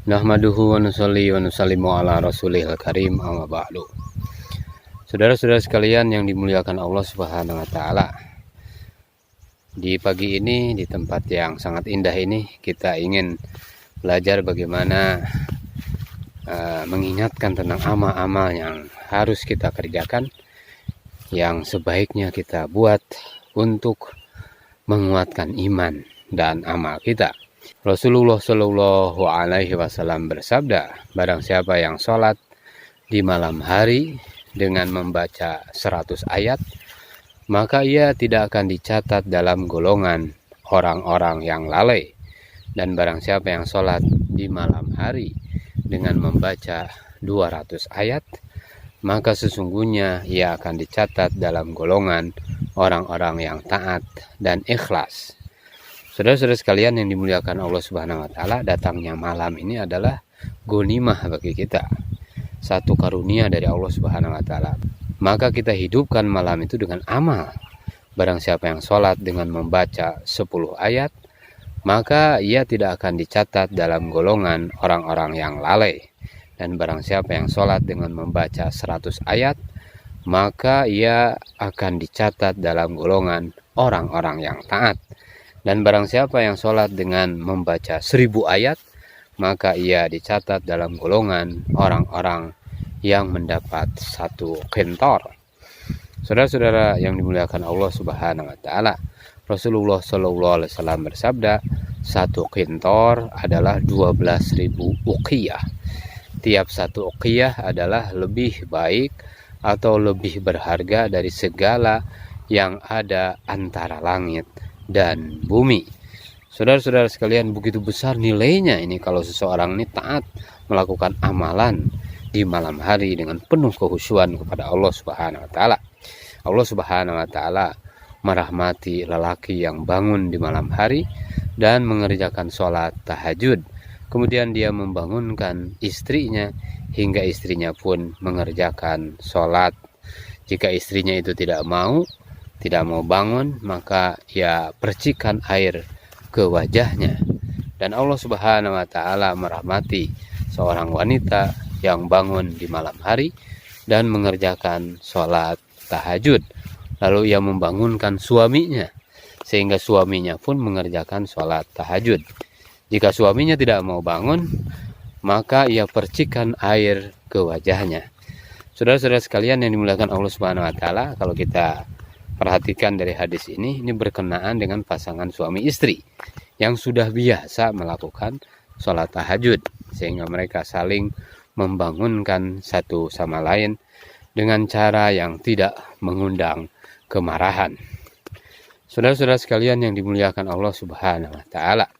Nahmaduhu wa nusalli wa nusallimu ala rasulihil karim, amma ba'du. Saudara-saudara sekalian yang dimuliakan Allah Subhanahu wa taala. Di pagi ini, di tempat yang sangat indah ini, kita ingin belajar bagaimana mengingatkan tentang amal-amal yang harus kita kerjakan, yang sebaiknya kita buat untuk menguatkan iman dan amal kita. Rasulullah Shallallahu Alaihi Wasallam bersabda, barang siapa yang sholat di malam hari dengan membaca 100 ayat, maka ia tidak akan dicatat dalam golongan orang-orang yang lalai. Dan barang siapa yang sholat di malam hari dengan membaca 200 ayat, maka sesungguhnya ia akan dicatat dalam golongan orang-orang yang taat dan ikhlas. Saudara-saudara sekalian yang dimuliakan Allah Subhanahu wa taala, datangnya malam ini adalah ghanimah bagi kita. Satu karunia dari Allah Subhanahu wa taala. Maka kita hidupkan malam itu dengan amal. Barang siapa yang sholat dengan membaca 10 ayat, maka ia tidak akan dicatat dalam golongan orang-orang yang lalai. Dan barang siapa yang sholat dengan membaca 100 ayat, maka ia akan dicatat dalam golongan orang-orang yang taat. Dan barang siapa yang sholat dengan membaca 1000 ayat, maka ia dicatat dalam golongan orang-orang yang mendapat 1 qintar. Saudara-saudara yang dimuliakan Allah Subhanahu wa taala, Rasulullah Shallallahu Alaihi Wasallam bersabda, 1 qintar adalah 12.000 uqiyah. Tiap 1 uqiyah adalah lebih baik atau lebih berharga dari segala yang ada antara langit dan bumi. Saudara-saudara sekalian, begitu besar nilainya ini kalau seseorang ini taat melakukan amalan di malam hari dengan penuh kekhusyuan kepada Allah Subhanahu wa taala. Allah Subhanahu wa taala merahmati lelaki yang bangun di malam hari dan mengerjakan sholat tahajud. Kemudian dia membangunkan istrinya hingga istrinya pun mengerjakan sholat. Jika istrinya itu tidak mau bangun, maka ia percikan air ke wajahnya. Dan Allah Subhanahu wa taala merahmati seorang wanita yang bangun di malam hari dan mengerjakan sholat tahajud. Lalu ia membangunkan suaminya, sehingga suaminya pun mengerjakan sholat tahajud. Jika suaminya tidak mau bangun, maka ia percikan air ke wajahnya. Saudara-saudara sekalian yang dimuliakan Allah Subhanahu wa taala, kalau kita perhatikan dari hadis ini berkenaan dengan pasangan suami istri yang sudah biasa melakukan sholat tahajud, sehingga mereka saling membangunkan satu sama lain dengan cara yang tidak mengundang kemarahan. Saudara-saudara sekalian yang dimuliakan Allah Subhanahu wa taala,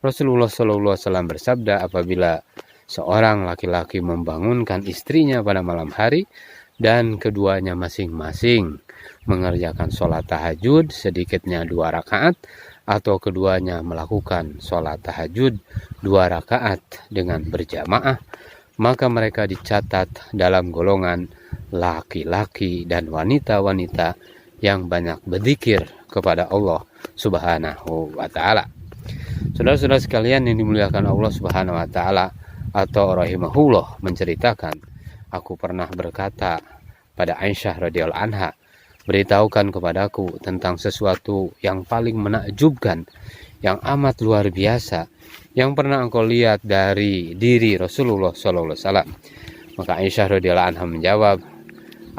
Rasulullah Shallallahu Alaihi Wasallam bersabda, apabila seorang laki-laki membangunkan istrinya pada malam hari dan keduanya masing-masing mengerjakan sholat tahajud sedikitnya 2 rakaat, atau keduanya melakukan sholat tahajud 2 rakaat dengan berjamaah, maka mereka dicatat dalam golongan laki-laki dan wanita-wanita yang banyak berzikir kepada Allah Subhanahu wa taala. Saudara-saudara sekalian yang dimuliakan Allah Subhanahu wa taala, atau rahimahullah menceritakan, aku pernah berkata pada Aisyah radhiyallahu anha, beritahukan kepadaku tentang sesuatu yang paling menakjubkan, yang amat luar biasa, yang pernah engkau lihat dari diri Rasulullah SAW. Maka Aisyah radhiyallahu anha menjawab,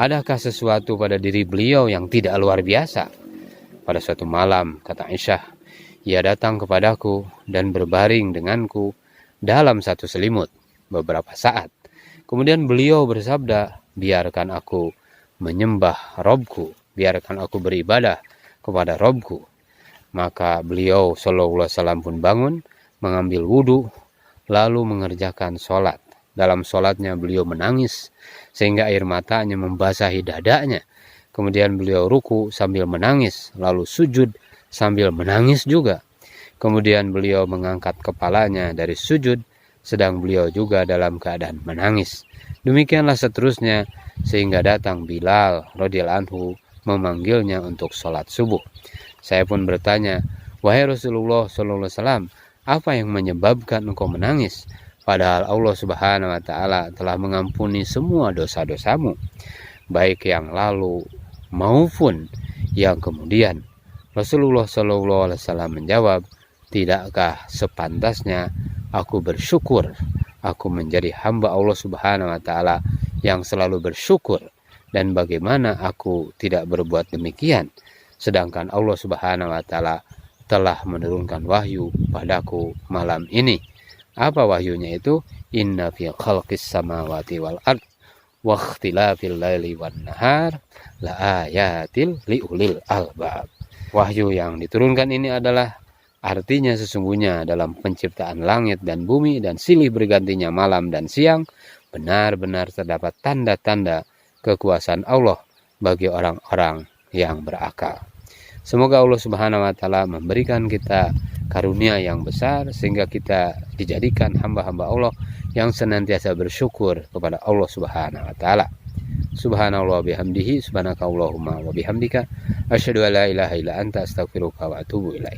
adakah sesuatu pada diri beliau yang tidak luar biasa? Pada suatu malam, kata Aisyah, ia datang kepadaku dan berbaring denganku dalam satu selimut beberapa saat. Kemudian beliau bersabda, biarkan aku menyembah Robku, biarkan aku beribadah kepada Robku. Maka beliau Shallallahu Alaihi Wasallam pun bangun, mengambil wudhu, lalu mengerjakan sholat. Dalam sholatnya beliau menangis sehingga air matanya membasahi dadanya. Kemudian beliau ruku sambil menangis, lalu sujud sambil menangis juga. Kemudian beliau mengangkat kepalanya dari sujud, sedang beliau juga dalam keadaan menangis. Demikianlah seterusnya, sehingga datang Bilal radhiyallahu anhu memanggilnya untuk sholat subuh. Saya pun bertanya, wahai Rasulullah SAW, apa yang menyebabkan engkau menangis? Padahal Allah Subhanahu wa taala telah mengampuni semua dosa-dosamu, baik yang lalu maupun yang kemudian. Rasulullah SAW menjawab, tidakkah sepantasnya aku bersyukur, aku menjadi hamba Allah Subhanahu wa taala yang selalu bersyukur, dan bagaimana aku tidak berbuat demikian sedangkan Allah Subhanahu wa taala telah menurunkan wahyu padaku malam ini. Apa wahyunya itu? Inna fi khalqis samawati wal ard wa ikhtilafil laili wan nahar la ayatil liulil albab. Wahyu yang diturunkan ini adalah artinya sesungguhnya dalam penciptaan langit dan bumi dan silih bergantinya malam dan siang benar-benar terdapat tanda-tanda kekuasaan Allah bagi orang-orang yang berakal. Semoga Allah Subhanahu wa taala memberikan kita karunia yang besar sehingga kita dijadikan hamba-hamba Allah yang senantiasa bersyukur kepada Allah Subhanahu wa taala. Subhanallah bihamdihi, subhanakallahumma wa bihamdika, asyhadu an la ilaha illa anta, astaghfiruka wa atubu ilaik.